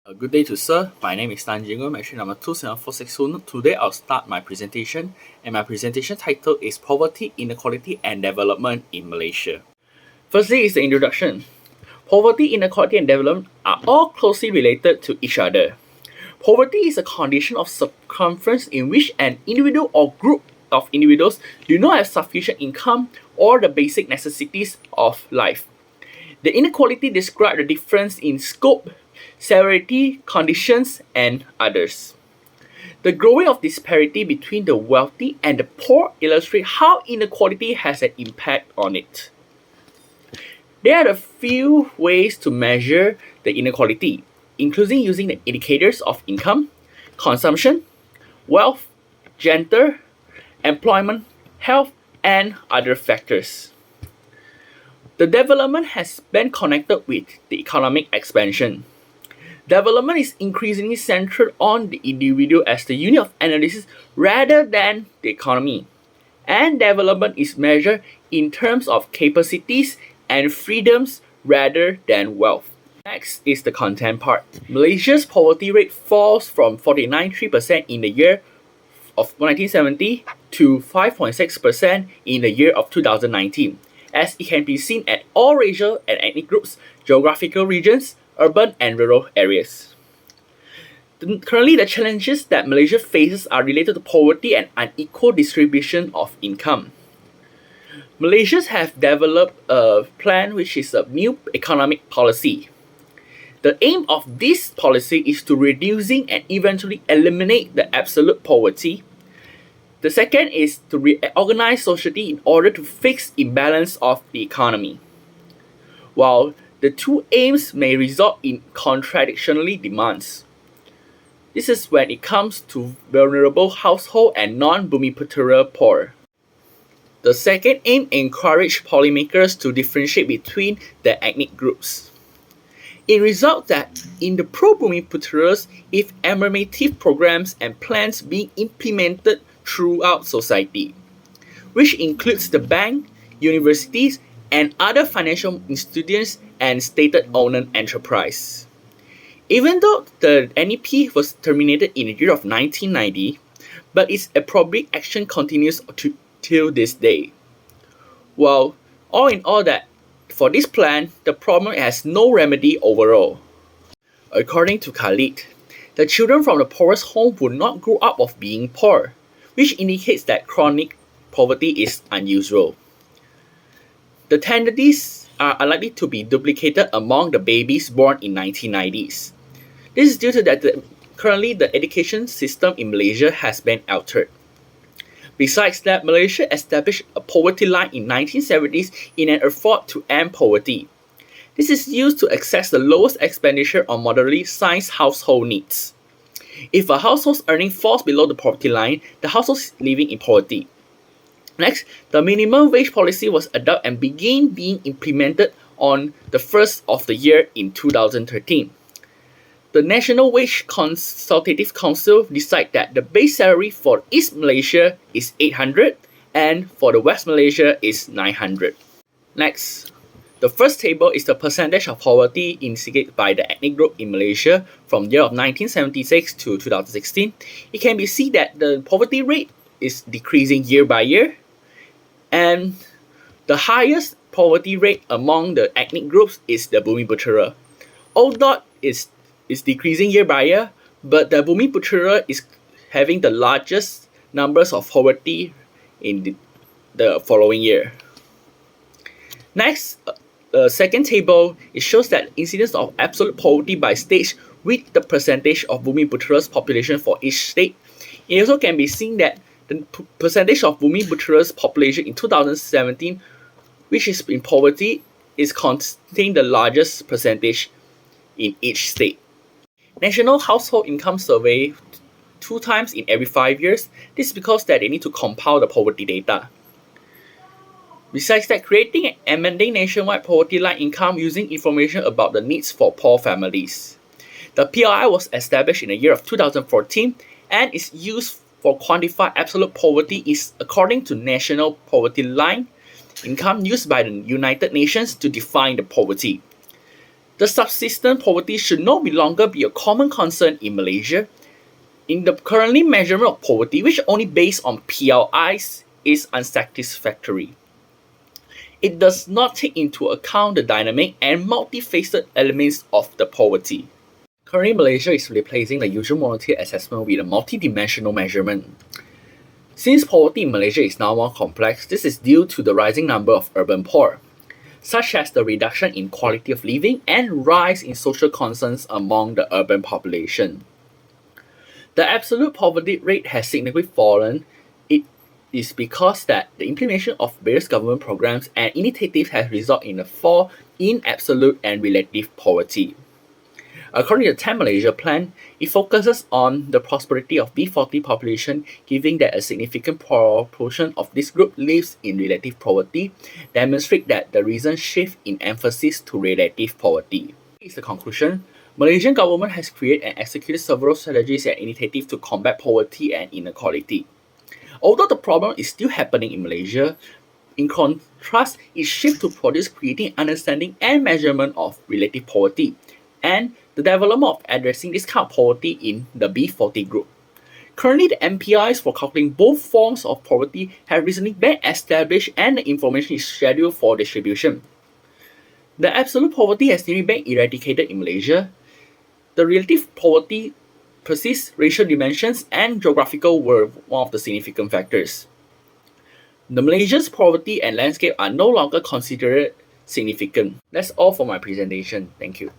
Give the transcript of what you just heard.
Good day to sir. My name is JING WEN, machine number 27462. Today I'll start my presentation, and my presentation title is Poverty, Inequality and Development in Malaysia. Firstly is the introduction. Poverty, inequality and development are all closely related to each other. Poverty is a condition of circumstance in which an individual or group of individuals do not have sufficient income or the basic necessities of life. The inequality describes the difference in scope, severity, conditions, and others. The growing of disparity between the wealthy and the poor illustrate how inequality has an impact on it. There are a few ways to measure the inequality, including using the indicators of income, consumption, wealth, gender, employment, health, and other factors. The development has been connected with the economic expansion. Development is increasingly centered on the individual as the unit of analysis rather than the economy. And development is measured in terms of capacities and freedoms rather than wealth. Next is the content part. Malaysia's poverty rate falls from 49.3% in the year of 1970 to 5.6% in the year of 2019, as it can be seen at all racial and ethnic groups, geographical regions, urban and rural areas. Currently, the challenges that Malaysia faces are related to poverty and unequal distribution of income. Malaysians have developed a plan which is a new economic policy. The aim of this policy is to reducing and eventually eliminate the absolute poverty. The second is to reorganize society in order to fix imbalance of the economy. While the two aims may result in contradictory demands. This is when it comes to vulnerable household and non-Bumiputera poor. The second aim encouraged policymakers to differentiate between the ethnic groups. It results that in the pro-Bumiputeras, if affirmative programs and plans being implemented throughout society, which includes the bank, universities, and other financial institutions and state-owned enterprise. Even though the NEP was terminated in the year of 1990, but its appropriate action continues till this day. Well, all in all that, for this plan, the problem has no remedy overall. According to Khalid, the children from the poorest home would not grow up of being poor, which indicates that chronic poverty is unusual. The tendencies are unlikely to be duplicated among the babies born in 1990s. This is due to that currently the education system in Malaysia has been altered. Besides that, Malaysia established a poverty line in 1970s in an effort to end poverty. This is used to access the lowest expenditure on moderately sized household needs. If a household's earning falls below the poverty line, the household is living in poverty. Next, the minimum wage policy was adopted and began being implemented on the first of the year in 2013. The National Wage Consultative Council decided that the base salary for East Malaysia is 800 and for the West Malaysia is 900. Next, the first table is the percentage of poverty indicated by the ethnic group in Malaysia from the year of 1976 to 2016. It can be seen that the poverty rate is decreasing year by year. And the highest poverty rate among the ethnic groups is the Bumiputera. Although is decreasing year by year, but the Bumiputera is having the largest numbers of poverty in the following year. Next, the second table, it shows that incidence of absolute poverty by stage with the percentage of Bumiputera's population for each state. It also can be seen that the percentage of Bumiputera's population in 2017, which is in poverty, is contain the largest percentage in each state. National Household Income Survey 2 times in every 5 years. This is because that they need to compile the poverty data. Besides that, creating and amending nationwide poverty line income using information about the needs for poor families. The PLI was established in the year of 2014 and is used for quantify absolute poverty is according to national poverty line income used by the United Nations to define the poverty. The subsistence poverty should no longer be a common concern in Malaysia. In the currently measurement of poverty, which only based on PLIs, is unsatisfactory. It does not take into account the dynamic and multifaceted elements of the poverty. Currently, Malaysia is replacing the usual monetary assessment with a multidimensional measurement. Since poverty in Malaysia is now more complex, this is due to the rising number of urban poor, such as the reduction in quality of living and rise in social concerns among the urban population. The absolute poverty rate has significantly fallen. It is because that the implementation of various government programs and initiatives has resulted in a fall in absolute and relative poverty. According to the 10 Malaysia Plan, it focuses on the prosperity of B40 population, given that a significant proportion of this group lives in relative poverty, demonstrate that the recent shift in emphasis to relative poverty. Here's the conclusion. Malaysian government has created and executed several strategies and initiatives to combat poverty and inequality. Although the problem is still happening in Malaysia, in contrast, it shifts to produce creating understanding and measurement of relative poverty, and the development of addressing this kind of poverty in the B40 group. Currently, the MPIs for calculating both forms of poverty have recently been established and the information is scheduled for distribution. The absolute poverty has nearly been eradicated in Malaysia. The relative poverty persists, racial dimensions and geographical were one of the significant factors. The Malaysia's poverty and landscape are no longer considered significant. That's all for my presentation. Thank you.